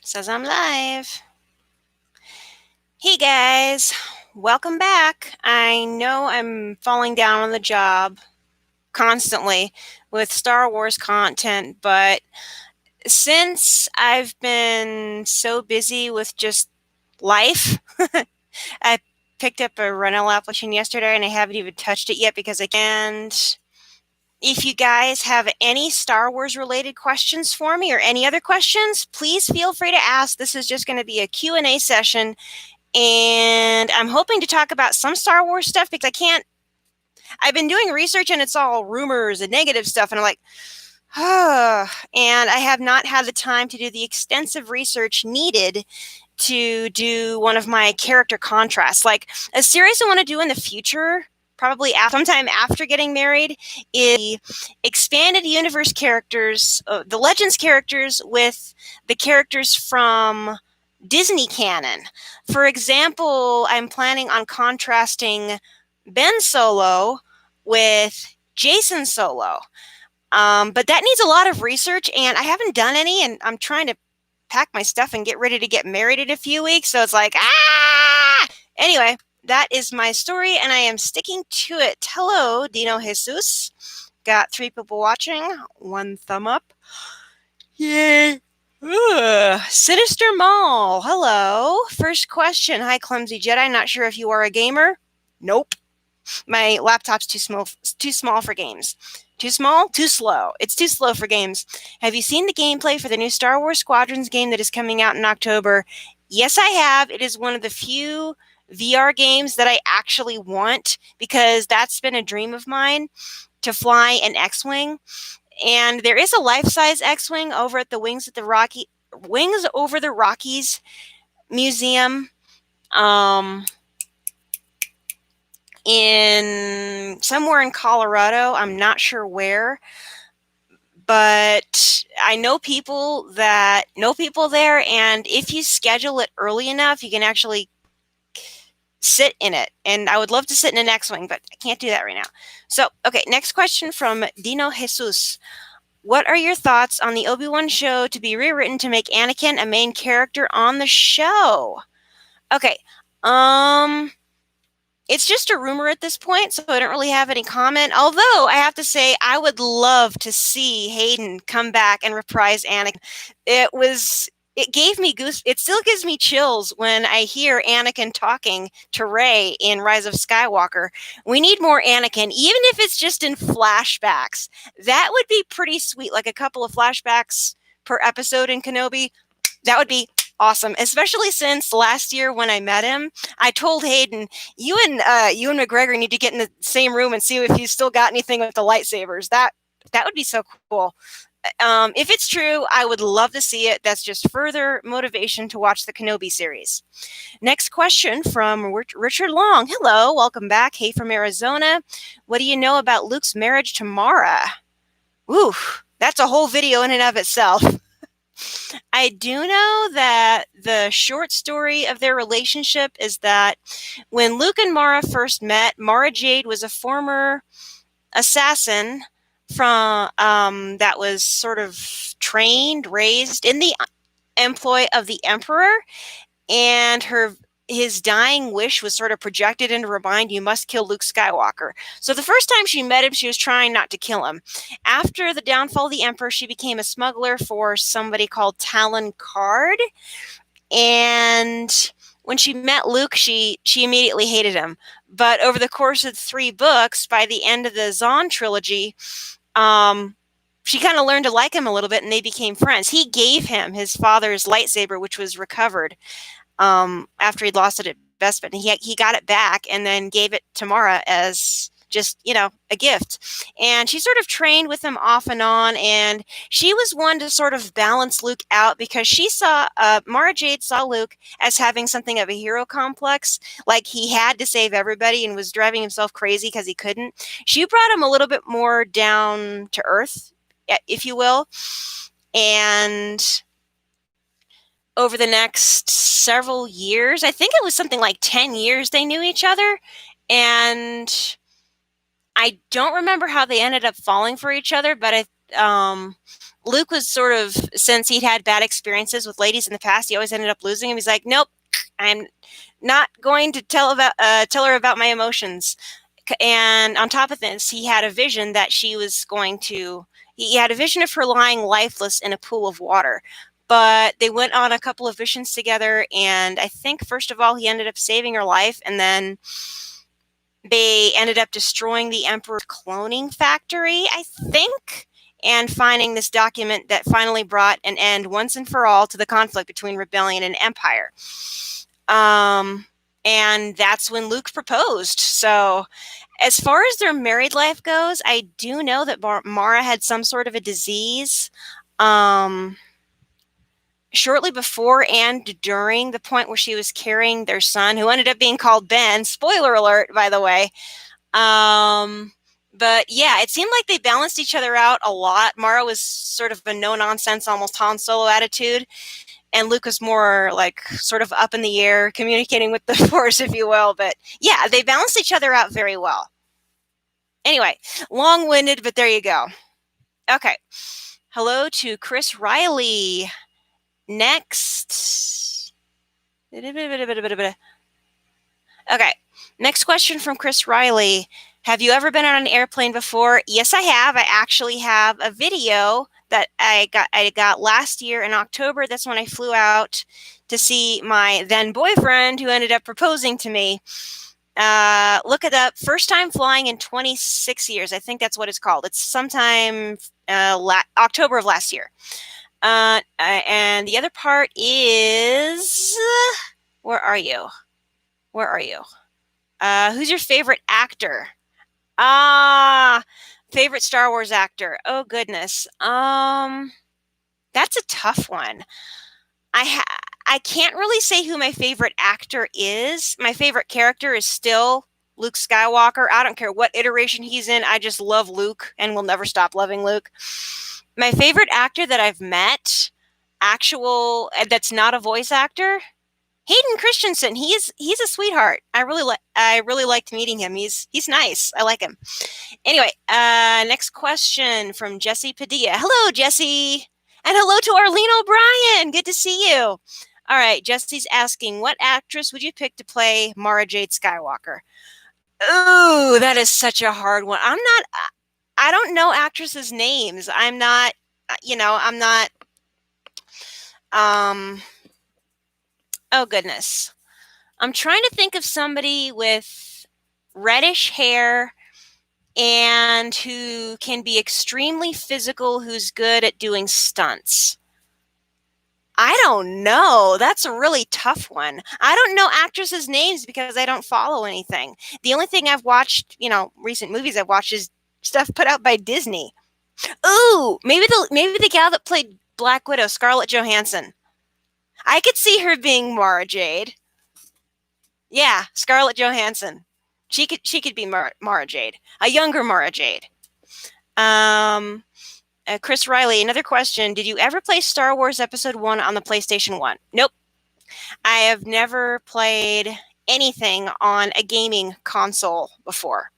Says I'm live. Hey guys, welcome back. I know I'm falling down on the job constantly with Star Wars content, but since I've been so busy with just life, I picked up a rental application yesterday and I haven't even touched it yet because I can't. If you guys have any Star Wars related questions for me or any other questions, please feel free to ask. This is just going to be a Q&A session, and I'm hoping to talk about some Star Wars stuff because I've been doing research and it's all rumors and negative stuff, and I'm like, and I have not had the time to do the extensive research needed to do one of my character contrasts. Like a series I want to do in the future, probably sometime after getting married, is the expanded universe characters, the Legends characters with the characters from Disney canon. For example, I'm planning on contrasting Ben Solo with Jason Solo. But that needs a lot of research, and I haven't done any, and I'm trying to pack my stuff and get ready to get married in a few weeks. So it's like, Anyway, that is my story, and I am sticking to it. Hello, Dino Jesus. Got 3 people watching. 1 thumb up. Yay. Sinister Mall. Hello. First question. Hi, Clumsy Jedi. Not sure if you are a gamer. Nope. My laptop's too small for games. Too small? Too slow. It's too slow for games. Have you seen the gameplay for the new Star Wars Squadrons game that is coming out in October? Yes, I have. It is one of the few VR games that I actually want because that's been a dream of mine, to fly an X-Wing. And there is a life-size X-Wing over at the Wings Over the Rockies Museum. In somewhere in Colorado. I'm not sure where, but I know people that know people there, and if you schedule it early enough, you can actually sit in it. And I would love to sit in an X-Wing, but I can't do that right now. So, okay, next question from Dino Jesus. What are your thoughts on the Obi-Wan show to be rewritten to make Anakin a main character on the show? Okay, it's just a rumor at this point, so I don't really have any comment. Although I have to say, I would love to see Hayden come back and reprise Anakin. It gave me it still gives me chills when I hear Anakin talking to Rey in Rise of Skywalker. We need more Anakin, even if it's just in flashbacks. That would be pretty sweet, like a couple of flashbacks per episode in Kenobi. That would be awesome, especially since last year when I met him, I told Hayden, you and McGregor need to get in the same room and see if you still got anything with the lightsabers. That would be so cool. If it's true, I would love to see it. That's just further motivation to watch the Kenobi series. Next question from Richard Long. Hello, welcome back. Hey from Arizona. What do you know about Luke's marriage to Mara? Ooh, that's a whole video in and of itself. I do know that the short story of their relationship is that when Luke and Mara first met, Mara Jade was a former assassin from that was sort of raised in the employ of the Emperor, and his dying wish was sort of projected into her mind, you must kill Luke Skywalker. So the first time she met him, she was trying not to kill him. After the downfall of the Emperor, she became a smuggler for somebody called Talon Card. And when she met Luke, she immediately hated him. But over the course of 3 books, by the end of the Zahn trilogy, she kind of learned to like him a little bit, and they became friends. He gave him his father's lightsaber, which was recovered after he'd lost it at Bespin. He got it back and then gave it to Mara as just, a gift. And she sort of trained with him off and on, and she was one to sort of balance Luke out because she saw, Mara Jade saw Luke as having something of a hero complex, like he had to save everybody and was driving himself crazy because he couldn't. She brought him a little bit more down to earth, if you will, and over the next several years, I think it was something like 10 years they knew each other, and I don't remember how they ended up falling for each other, but Luke was sort of, since he'd had bad experiences with ladies in the past, he always ended up losing him. He's like, nope, I'm not going to tell her about my emotions. And on top of this, he had a vision that she was going to. He had a vision of her lying lifeless in a pool of water. But they went on a couple of missions together, and I think first of all he ended up saving her life, and then they ended up destroying the Emperor's cloning factory, I think, and finding this document that finally brought an end once and for all to the conflict between Rebellion and Empire. And that's when Luke proposed. So as far as their married life goes, I do know that Mara had some sort of a disease shortly before and during the point where she was carrying their son, who ended up being called Ben. Spoiler alert, by the way. But yeah, it seemed like they balanced each other out a lot. Mara was sort of a no-nonsense, almost Han Solo attitude. And Luke was more like sort of up in the air, communicating with the Force, if you will. But yeah, they balanced each other out very well. Anyway, long-winded, but there you go. Okay. Hello to Chris Riley. Next. Okay. Next question from Chris Riley. Have you ever been on an airplane before? Yes, I have. I actually have a video that I got last year in October. That's when I flew out to see my then boyfriend, who ended up proposing to me. Look it up. First time flying in 26 years. I think that's what it's called. It's sometime October of last year. And the other part is, where are you? Where are you? Who's your favorite actor? Favorite Star Wars actor. Oh goodness. That's a tough one. I can't really say who my favorite actor is. My favorite character is still Luke Skywalker. I don't care what iteration he's in. I just love Luke and will never stop loving Luke. My favorite actor that I've met, that's not a voice actor, Hayden Christensen. He's a sweetheart. I really liked meeting him. He's nice. I like him. Anyway, next question from Jesse Padilla. Hello, Jesse. And hello to Arlene O'Brien. Good to see you. All right, Jesse's asking, what actress would you pick to play Mara Jade Skywalker? Ooh, that is such a hard one. I don't know actresses' names. I'm not. Oh goodness. I'm trying to think of somebody with reddish hair and who can be extremely physical, who's good at doing stunts. I don't know. That's a really tough one. I don't know actresses' names because I don't follow anything. The only thing I've watched, recent movies I've watched is stuff put out by Disney. Ooh, maybe the gal that played Black Widow, Scarlett Johansson. I could see her being Mara Jade. Yeah, Scarlett Johansson. She could be Mara Jade, a younger Mara Jade. Chris Riley, another question. Did you ever play Star Wars Episode 1 on the PlayStation 1? Nope. I have never played anything on a gaming console before.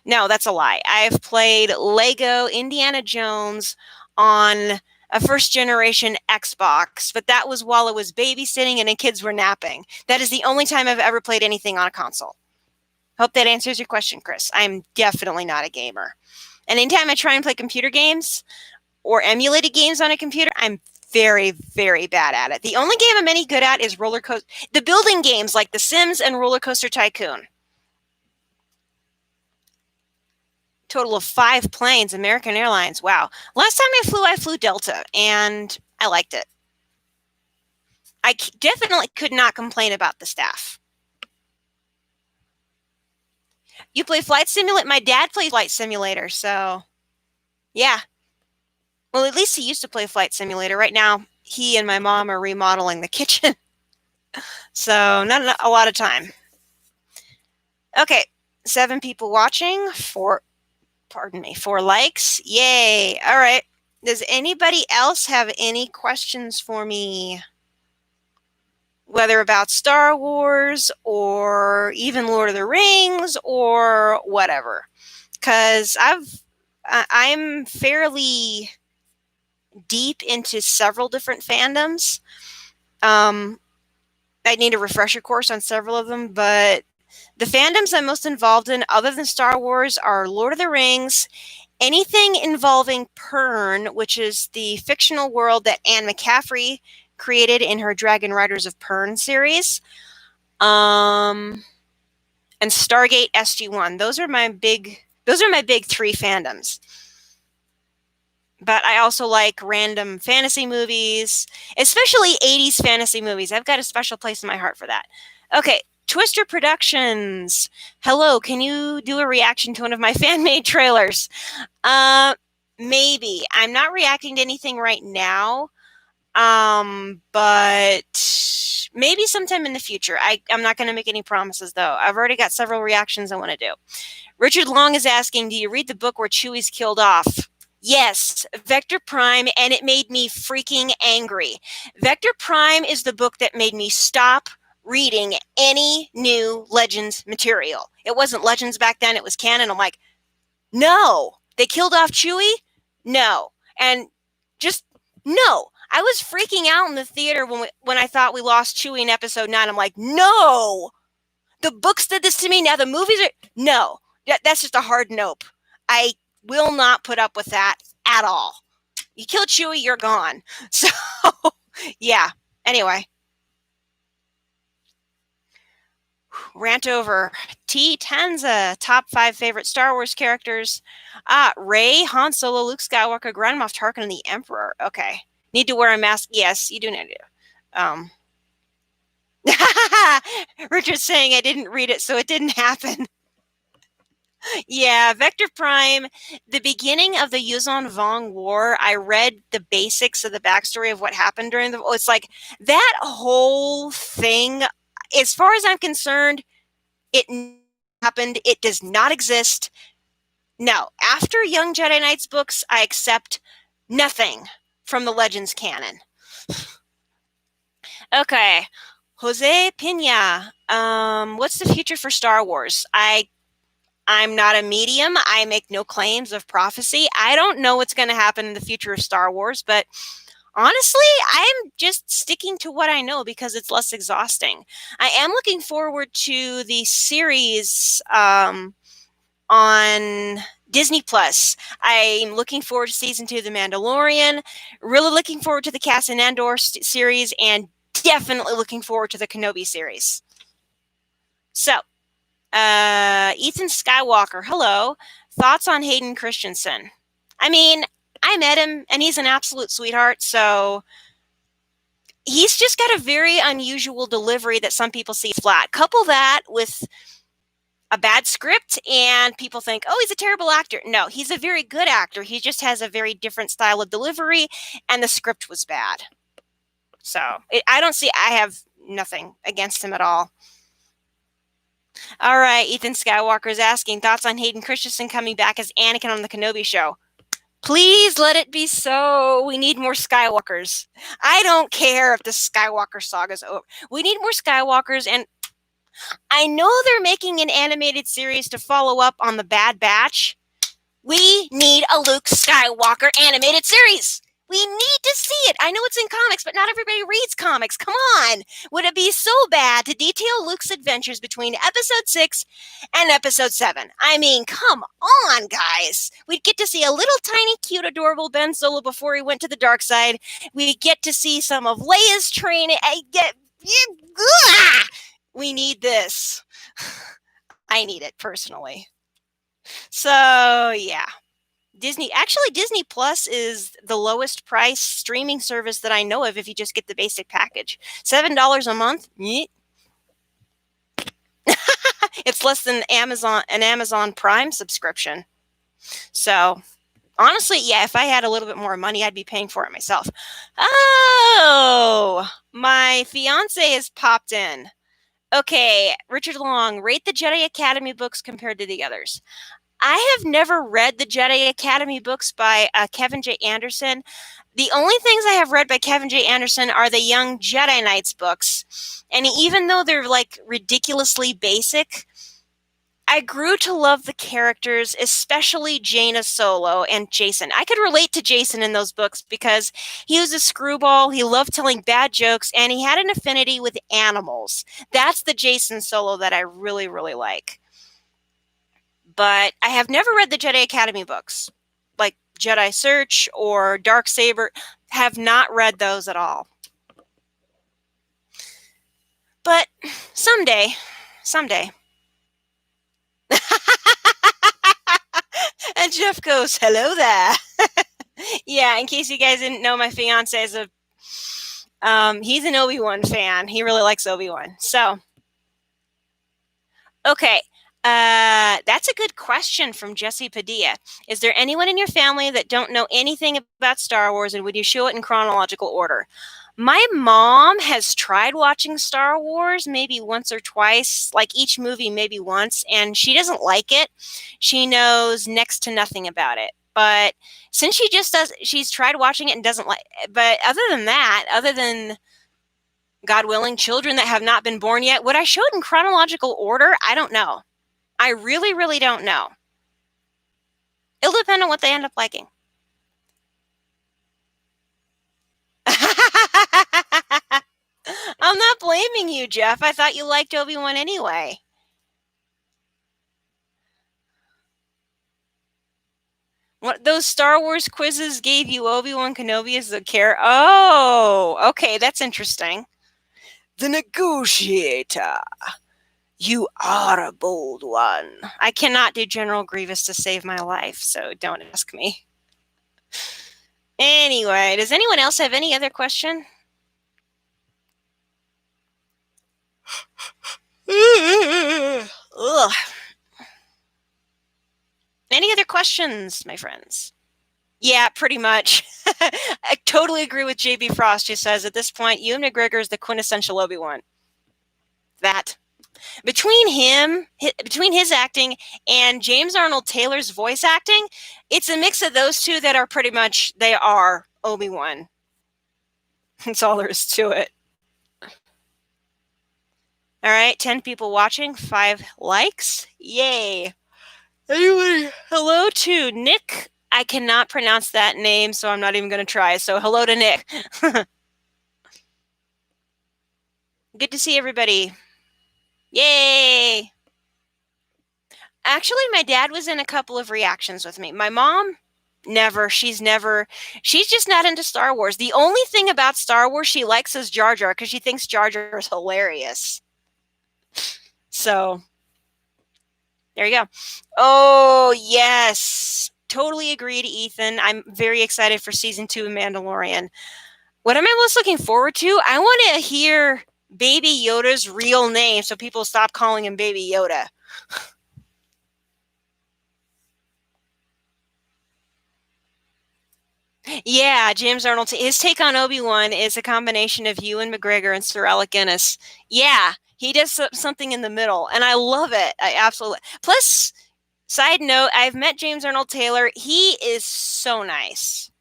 No, that's a lie. I've played Lego Indiana Jones on a first-generation Xbox, but that was while I was babysitting and the kids were napping. That is the only time I've ever played anything on a console. Hope that answers your question, Chris. I'm definitely not a gamer. And anytime I try and play computer games or emulated games on a computer, I'm very, very bad at it. The only game I'm any good at is the building games like The Sims and Roller Coaster Tycoon. Total of 5 planes, American Airlines. Wow. Last time I flew Delta, and I liked it. I definitely could not complain about the staff. You play Flight Simulator? My dad plays Flight Simulator, so yeah. Well, at least he used to play Flight Simulator. Right now, he and my mom are remodeling the kitchen. So not a lot of time. Okay, 7 people watching, 4 likes. Yay. All right. Does anybody else have any questions for me? Whether about Star Wars or even Lord of the Rings or whatever. Because I'm fairly deep into several different fandoms. I need a refresher course on several of them, but the fandoms I'm most involved in, other than Star Wars, are Lord of the Rings, anything involving Pern, which is the fictional world that Anne McCaffrey created in her Dragon Riders of Pern series, and Stargate SG-1. Those are my big three fandoms. But I also like random fantasy movies, especially 80s fantasy movies. I've got a special place in my heart for that. Okay, Twister Productions. Hello, can you do a reaction to one of my fan-made trailers? Maybe. I'm not reacting to anything right now, but maybe sometime in the future. I'm not going to make any promises, though. I've already got several reactions I want to do. Richard Long is asking, do you read the book where Chewie's killed off? Yes, Vector Prime, and it made me freaking angry. Vector Prime is the book that made me stop reading any new Legends material. It wasn't Legends back then, it was canon. I'm like, no, they killed off Chewie? No. And just, no. I was freaking out in the theater when I thought we lost Chewie in episode 9. I'm like, no! The books did this to me, now the movies are, no. That's just a hard nope. I will not put up with that at all. You kill Chewie, you're gone. So, yeah. Anyway. Rant over. T. Tanza, top 5 favorite Star Wars characters. Rey, Han Solo, Luke Skywalker, Grand Moff Tarkin, and the Emperor. Okay. Need to wear a mask. Yes, you do need to. Richard's saying I didn't read it, so it didn't happen. Yeah, Vector Prime, the beginning of the Yuzon Vong War, I read the basics of the backstory of what happened during the, it's like that whole thing, as far as I'm concerned, it happened. It does not exist. No, after Young Jedi Knights books, I accept nothing from the Legends canon. Okay, Jose Pina, what's the future for Star Wars? I'm not a medium. I make no claims of prophecy. I don't know what's going to happen in the future of Star Wars, but honestly, I'm just sticking to what I know because it's less exhausting. I am looking forward to the series on Disney Plus. I'm looking forward to season 2 of The Mandalorian, really looking forward to the Cassian Andor series, and definitely looking forward to the Kenobi series. So, Ethan Skywalker, hello. Thoughts on Hayden Christensen? I mean, I met him, and he's an absolute sweetheart, so he's just got a very unusual delivery that some people see flat. Couple that with a bad script, and people think, oh, he's a terrible actor. No, he's a very good actor. He just has a very different style of delivery, and the script was bad. So, I have nothing against him at all. All right, Ethan Skywalker is asking, thoughts on Hayden Christensen coming back as Anakin on the Kenobi show? Please let it be so. We need more Skywalkers. I don't care if the Skywalker saga's over. We need more Skywalkers, and I know they're making an animated series to follow up on The Bad Batch. We need a Luke Skywalker animated series. We need to see it. I know it's in comics, but not everybody reads comics. Come on. Would it be so bad to detail Luke's adventures between episode 6 and episode 7? I mean, come on, guys. We'd get to see a little tiny, cute, adorable Ben Solo before he went to the dark side. We get to see some of Leia's training. We need this. I need it personally. So, yeah. Disney Plus is the lowest price streaming service that I know of if you just get the basic package. $7 a month. It's less than an Amazon Prime subscription. So, honestly, yeah, if I had a little bit more money, I'd be paying for it myself. Oh, my fiance has popped in. Okay, Richard Long, rate the Jedi Academy books compared to the others. I have never read the Jedi Academy books by Kevin J. Anderson. The only things I have read by Kevin J. Anderson are the Young Jedi Knights books. And even though they're like ridiculously basic, I grew to love the characters, especially Jaina Solo and Jason. I could relate to Jason in those books because he was a screwball, he loved telling bad jokes, and he had an affinity with animals. That's the Jason Solo that I really, really like. But I have never read the Jedi Academy books, like Jedi Search or Darksaber. Have not read those at all. But someday. And Jeff goes, hello there. Yeah, in case you guys didn't know, my fiance is he's an Obi-Wan fan. He really likes Obi-Wan. So, okay. That's a good question from Jesse Padilla. Is there anyone in your family that don't know anything about Star Wars, and would you show it in chronological order? My mom has tried watching Star Wars maybe once or twice, like each movie maybe once, and she doesn't like it. She knows next to nothing about it. But since she's tried watching it and doesn't like it. But other than that, other than God willing, children that have not been born yet, would I show it in chronological order? I don't know. I really, really don't know. It'll depend on what they end up liking. I'm not blaming you, Jeff. I thought you liked Obi-Wan anyway. What those Star Wars quizzes gave you Obi-Wan Kenobi as the character? Oh, okay, that's interesting. The negotiator. You are a bold one. I cannot do General Grievous to save my life, so don't ask me. Anyway, does anyone else have any other question? Ugh. Any other questions, my friends? Yeah, pretty much. I totally agree with JB Frost, who says at this point, Ewan McGregor is the quintessential Obi-Wan. That. Between his acting and James Arnold Taylor's voice acting, it's a mix of those two that are pretty much, they are Obi-Wan. That's all there is to it. All right, 10 people watching, 5 likes. Yay. Anyway, hello to Nick. I cannot pronounce that name, so I'm not even going to try. So hello to Nick. Good to see everybody. Yay! Actually, my dad was in a couple of reactions with me. My mom, never. She's just not into Star Wars. The only thing about Star Wars she likes is Jar Jar because she thinks Jar Jar is hilarious. So, there you go. Oh, yes. Totally agreed, Ethan. I'm very excited for season 2 of Mandalorian. What am I most looking forward to? I want to hear Baby Yoda's real name so people stop calling him Baby Yoda. Yeah, James Arnold. His take on Obi-Wan is a combination of Ewan McGregor and Sir Alec Guinness. Yeah, he does something in the middle, and I love it. I absolutely. Plus, side note, I've met James Arnold Taylor. He is so nice.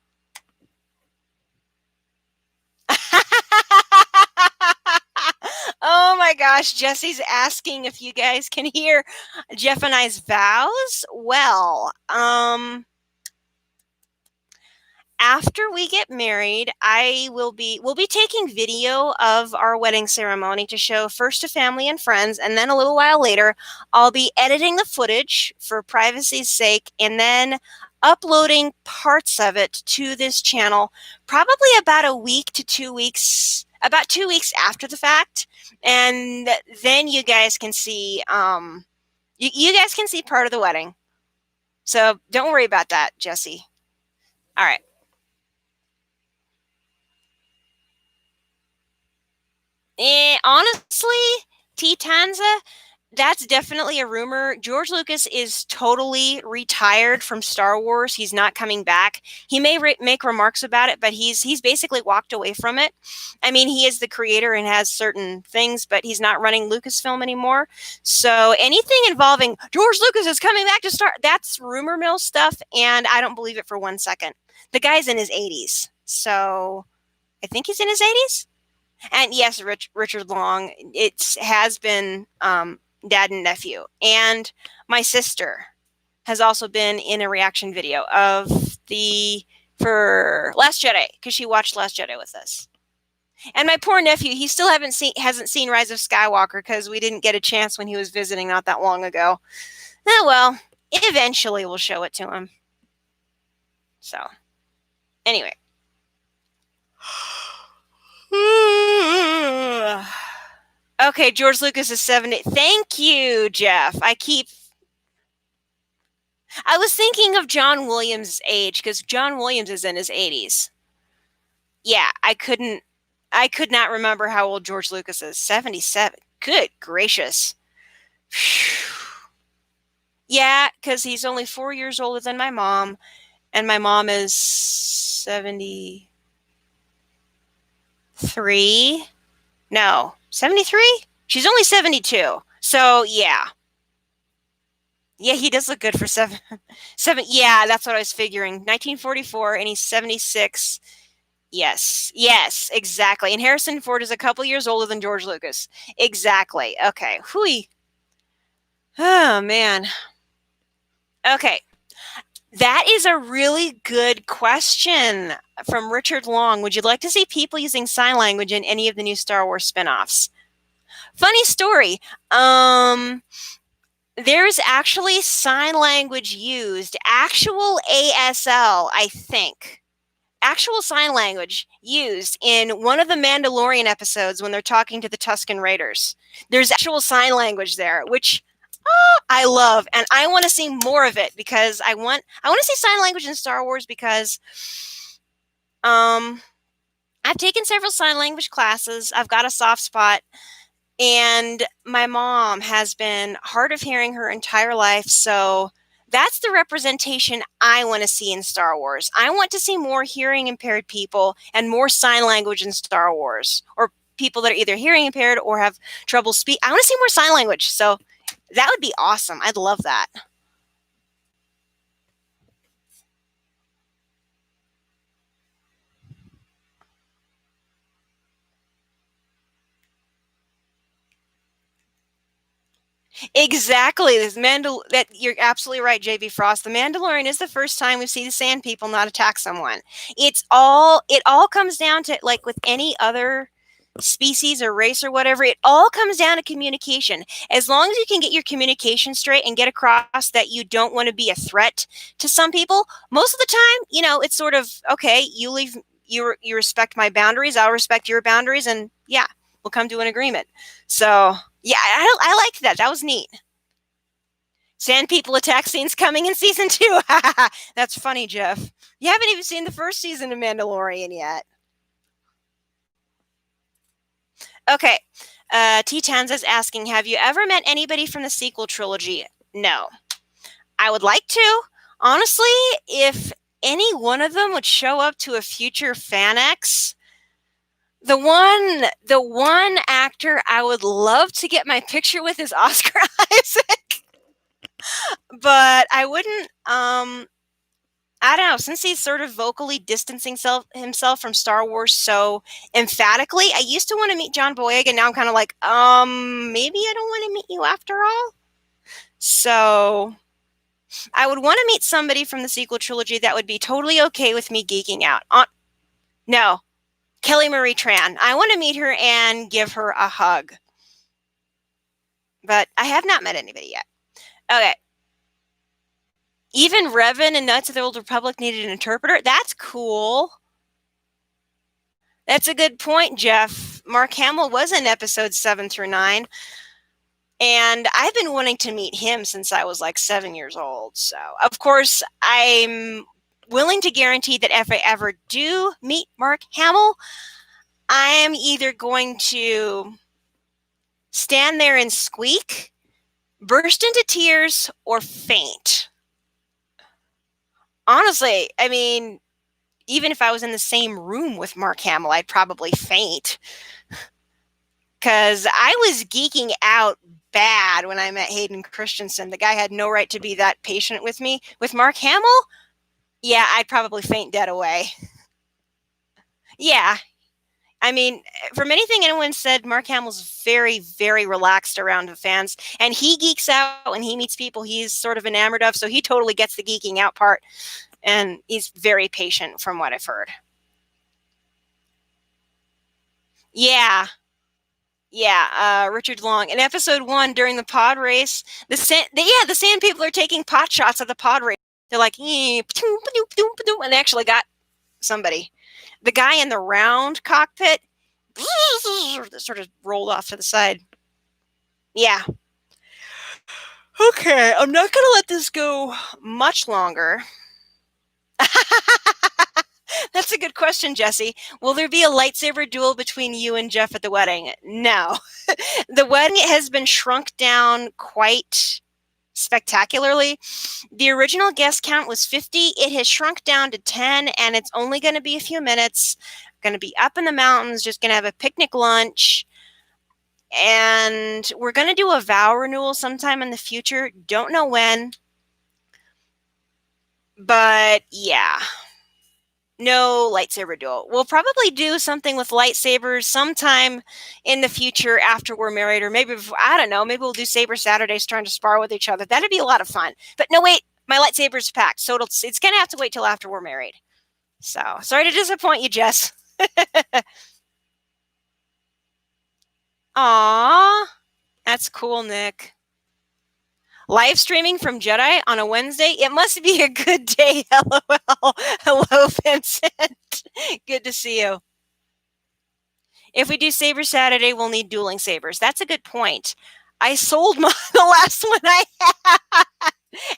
Oh my gosh, Jesse's asking if you guys can hear Jeff and I's vows. Well, after we get married, we'll be taking video of our wedding ceremony to show first to family and friends, and then a little while later, I'll be editing the footage for privacy's sake, and then uploading parts of it to this channel, probably about a week to 2 weeks, about 2 weeks after the fact, and then you guys can see, you guys can see part of the wedding. So don't worry about that, Jesse. All right. Honestly, T. Tanza, that's definitely a rumor. George Lucas is totally retired from Star Wars. He's not coming back. He may make remarks about it, but he's basically walked away from it. I mean, he is the creator and has certain things, but he's not running Lucasfilm anymore. So anything involving George Lucas is coming back to Star, that's rumor mill stuff, and I don't believe it for 1 second. The guy's in his 80s, so I think he's in his 80s. And yes, Richard Long, it has been dad and nephew. And my sister has also been in a reaction video for Last Jedi, because she watched Last Jedi with us. And my poor nephew, he still hasn't seen Rise of Skywalker because we didn't get a chance when he was visiting not that long ago. Oh well, eventually we'll show it to him. So, anyway. Okay, George Lucas is 70. Thank you, Jeff. I was thinking of John Williams' age because John Williams is in his 80s. Yeah, I could not remember how old George Lucas is. 77. Good gracious. Yeah, because he's only 4 years older than my mom, and my mom is 73. No, 73? She's only 72. So, yeah. Yeah, he does look good for seven. Yeah, that's what I was figuring. 1944, and he's 76. Yes, exactly. And Harrison Ford is a couple years older than George Lucas. Exactly. Okay. Hui. Oh, man. Okay. That is a really good question from Richard Long. Would you like to see people using sign language in any of the new Star Wars spin-offs? Funny story. There's actually sign language used, actual ASL, I think. Actual sign language used in one of the Mandalorian episodes when they're talking to the Tusken Raiders. There's actual sign language there, which I love, and I want to see more of it because I want to see sign language in Star Wars because I've taken several sign language classes. I've got a soft spot. And my mom has been hard of hearing her entire life, so that's the representation I want to see in Star Wars. I want to see more hearing impaired people and more sign language in Star Wars, or people that are either hearing impaired or have trouble speaking. I want to see more sign language, so that would be awesome. I'd love that. Exactly. That you're absolutely right, JB Frost. The Mandalorian is the first time we've seen the Sand People not attack someone. It all comes down to, like with any other species or race or whatever, it all comes down to communication. As long as you can get your communication straight and get across that you don't want to be a threat to some people, most of the time, it's sort of, okay, you respect my boundaries, I'll respect your boundaries, and yeah, we'll come to an agreement. So yeah, I liked that. That was neat. Sand people attack scenes coming in season 2. That's funny, Jeff. You haven't even seen the first season of Mandalorian yet. Okay. T. Tanza's asking, have you ever met anybody from the sequel trilogy? No. I would like to. Honestly, if any one of them would show up to a future FanX, the one actor I would love to get my picture with is Oscar Isaac. But I wouldn't, I don't know, since he's sort of vocally distancing himself from Star Wars so emphatically, I used to want to meet John Boyega, and now I'm kind of like, maybe I don't want to meet you after all. So I would want to meet somebody from the sequel trilogy that would be totally okay with me geeking out. No, Kelly Marie Tran. I want to meet her and give her a hug. But I have not met anybody yet. Okay. Even Revan and Knights of the Old Republic needed an interpreter? That's cool. That's a good point, Jeff. Mark Hamill was in episodes 7 through 9. And I've been wanting to meet him since I was like 7 years old. So, of course, I'm willing to guarantee that if I ever do meet Mark Hamill, I am either going to stand there and squeak, burst into tears, or faint. Honestly, I mean, even if I was in the same room with Mark Hamill, I'd probably faint. Because I was geeking out bad when I met Hayden Christensen. The guy had no right to be that patient with me. With Mark Hamill, yeah, I'd probably faint dead away. Yeah. I mean, from anything anyone said, Mark Hamill's very, very relaxed around the fans, and he geeks out when he meets people he's sort of enamored of, so he totally gets the geeking out part, and he's very patient from what I've heard. Yeah. Yeah, Richard Long. In episode 1, during the pod race, the sand people are taking pot shots at the pod race. They're like, and they actually got somebody. The guy in the round cockpit sort of rolled off to the side. Yeah. Okay, I'm not going to let this go much longer. That's a good question, Jesse. Will there be a lightsaber duel between you and Jeff at the wedding? No. The wedding has been shrunk down quite spectacularly. The original guest count was 50. It has shrunk down to 10, and it's only going to be a few minutes. Going to be up in the mountains, just going to have a picnic lunch. And we're going to do a vow renewal sometime in the future. Don't know when. But yeah. No lightsaber duel. We'll probably do something with lightsabers sometime in the future after we're married, or maybe, I don't know, maybe we'll do Saber Saturdays trying to spar with each other. That'd be a lot of fun. But no, wait, my lightsaber's packed, so it's going to have to wait till after we're married. So, sorry to disappoint you, Jess. Aww, that's cool, Nick. Live streaming from Jedi on a Wednesday? It must be a good day, LOL. Hello, Vincent. Good to see you. If we do Saber Saturday, we'll need dueling sabers. That's a good point. I sold the last one I had,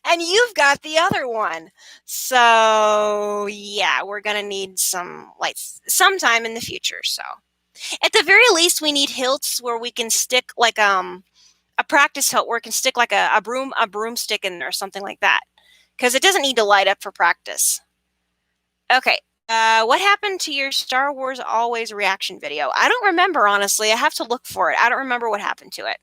and you've got the other one. So, yeah, we're going to need some lights sometime in the future. So, at the very least, we need hilts where we can stick like a practice hilt where it can stick like a broomstick in there or something like that, because it doesn't need to light up for practice. Okay. What happened to your Star Wars Always reaction video? I don't remember, honestly. I have to look for it. I don't remember what happened to it.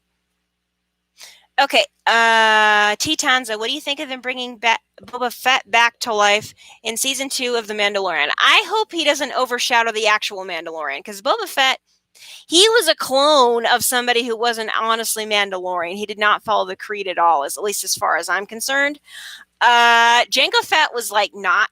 Okay. T-Tanza, what do you think of them bringing Boba Fett back to life in season 2 of The Mandalorian? I hope he doesn't overshadow the actual Mandalorian, because Boba Fett, he was a clone of somebody who wasn't honestly Mandalorian. He did not follow the creed at all, at least as far as I'm concerned. Jango Fett was like not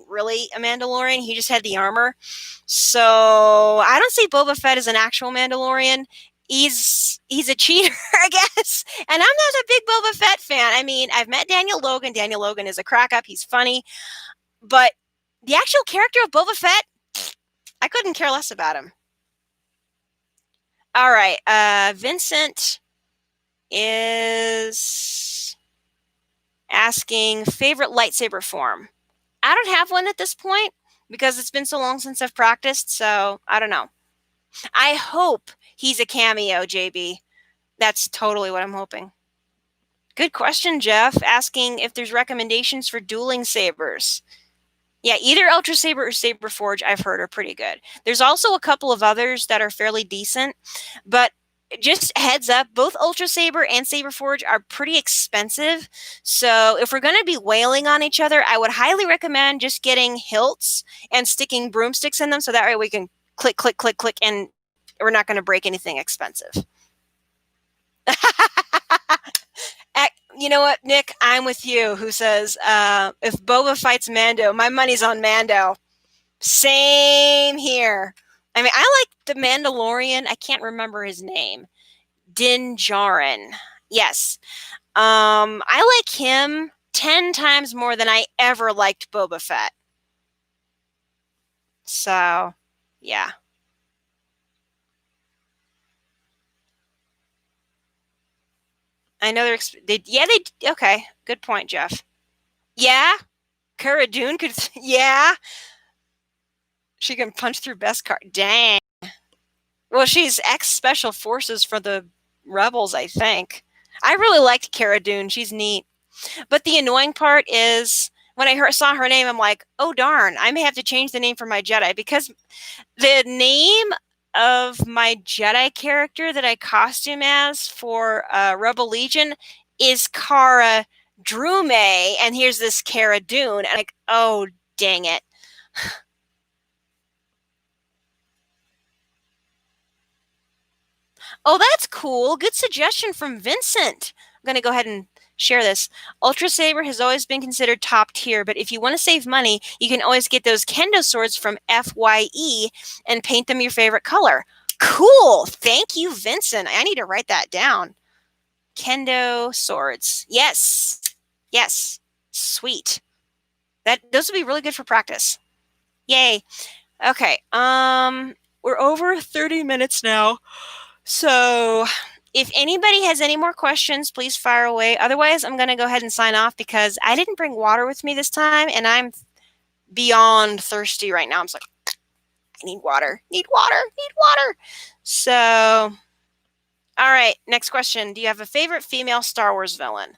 really a Mandalorian. He just had the armor. So I don't see Boba Fett as an actual Mandalorian. He's a cheater, I guess. And I'm not a big Boba Fett fan. I mean, I've met Daniel Logan. Daniel Logan is a crack up. He's funny. But the actual character of Boba Fett, I couldn't care less about him. All right. Vincent is asking favorite lightsaber form. I don't have one at this point because it's been so long since I've practiced. So I don't know. I hope he's a cameo, JB. That's totally what I'm hoping. Good question, Jeff. Asking if there's recommendations for dueling sabers. Yeah, either Ultra Saber or Saber Forge, I've heard, are pretty good. There's also a couple of others that are fairly decent, but just heads up, both Ultra Saber and Saber Forge are pretty expensive. So if we're going to be wailing on each other, I would highly recommend just getting hilts and sticking broomsticks in them, so that way we can click, click, click, click, and we're not going to break anything expensive. You know what, Nick? I'm with you, who says, if Boba fights Mando, my money's on Mando. Same here. I mean, I like the Mandalorian. I can't remember his name. Din Djarin. Yes. I like him 10 times more than I ever liked Boba Fett. So, yeah. I know okay. Good point, Jeff. Yeah. Cara Dune could, yeah. She can punch through Beskar. Dang. Well, she's ex-special forces for the rebels, I think. I really liked Cara Dune. She's neat. But the annoying part is when I saw her name, I'm like, oh, darn, I may have to change the name for my Jedi, because the name of my Jedi character that I costume as for Rebel Legion is Cara Drume, and here's this Cara Dune. And I'm like, oh, dang it. Oh, that's cool. Good suggestion from Vincent. I'm going to go ahead and share this. Ultra Saber has always been considered top tier, but if you want to save money, you can always get those kendo swords from FYE and paint them your favorite color. Cool. Thank you, Vincent. I need to write that down. Kendo swords. Yes. Yes. Sweet. Those would be really good for practice. Yay. Okay. We're over 30 minutes now. So if anybody has any more questions, please fire away. Otherwise, I'm going to go ahead and sign off because I didn't bring water with me this time, and I'm beyond thirsty right now. I'm just like, I need water, need water, need water. So, all right, next question. Do you have a favorite female Star Wars villain?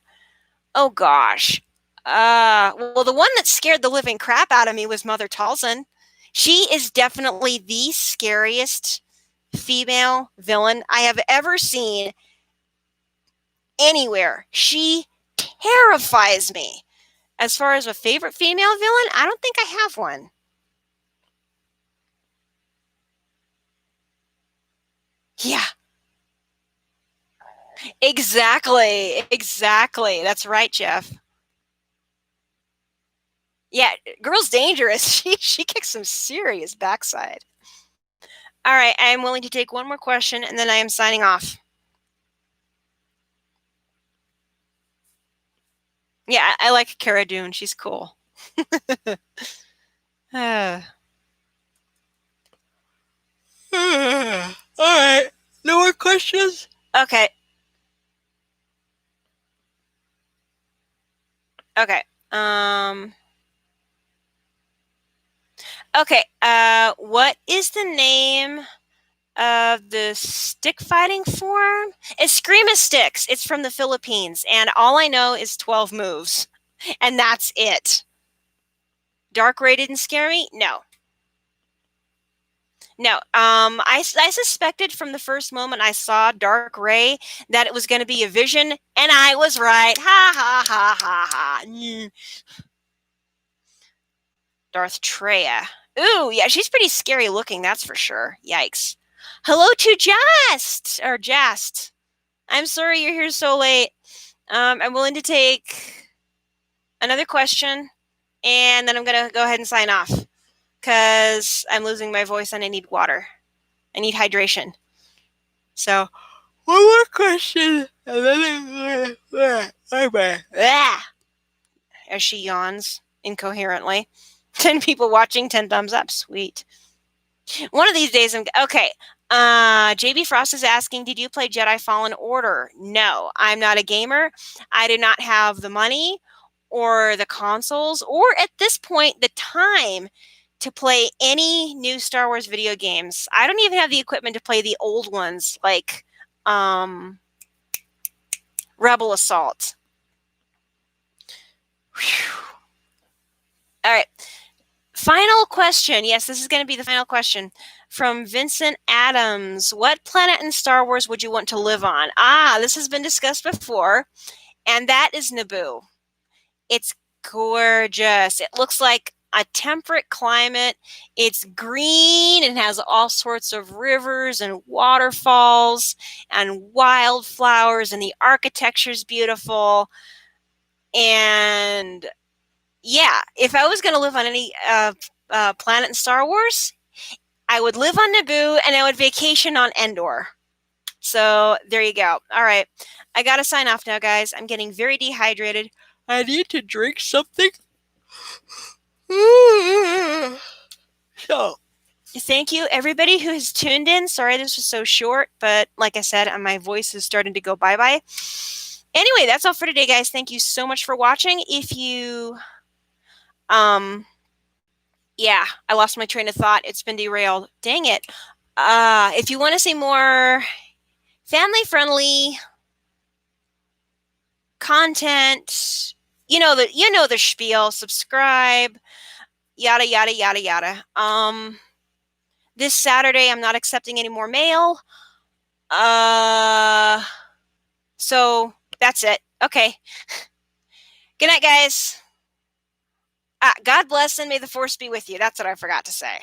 Oh, gosh. Well, the one that scared the living crap out of me was Mother Talzin. She is definitely the scariest female villain I have ever seen anywhere. She terrifies me. As far as a favorite female villain, I don't think I have one. Yeah. Exactly. Exactly. That's right, Jeff. Yeah, girl's dangerous. She kicks some serious backside. All right, I am willing to take one more question, and then I am signing off. Yeah, I like Cara Dune. She's cool. All right. No more questions? Okay. Okay. Okay. What is the name of the stick fighting form? Eskrima sticks. It's from the Philippines, and all I know is 12 moves, and that's it. Dark Ray didn't scare me? No. No. I suspected from the first moment I saw Dark Ray that it was going to be a vision, and I was right. Ha ha ha ha ha. Darth Treya. Ooh, yeah, she's pretty scary looking, that's for sure. Yikes. Hello to Jast. I'm sorry you're here so late. I'm willing to take another question, and then I'm going to go ahead and sign off because I'm losing my voice and I need water. I need hydration. So, one more question. As she yawns incoherently. 10 people watching, 10 thumbs up. Sweet. One of these days, okay. JB Frost is asking, did you play Jedi Fallen Order? No, I'm not a gamer. I did not have the money or the consoles or at this point the time to play any new Star Wars video games. I don't even have the equipment to play the old ones like Rebel Assault. Whew. All right. Final question. Yes, this is going to be the final question from Vincent Adams. What planet in Star Wars would you want to live on? This has been discussed before, and that is Naboo. It's gorgeous. It looks like a temperate climate. It's green and has all sorts of rivers and waterfalls and wildflowers, and the architecture is beautiful. And yeah, if I was going to live on any planet in Star Wars, I would live on Naboo and I would vacation on Endor. So there you go. All right. I got to sign off now, guys. I'm getting very dehydrated. I need to drink something. So thank you, everybody who has tuned in. Sorry this was so short, but like I said, my voice is starting to go bye-bye. Anyway, that's all for today, guys. Thank you so much for watching. If you... yeah, I lost my train of thought. It's been derailed. Dang it. If you want to see more family-friendly content, you know the spiel. Subscribe, yada yada yada yada. This Saturday I'm not accepting any more mail. So that's it. Okay. Good night, guys. God bless and may the force be with you. That's what I forgot to say.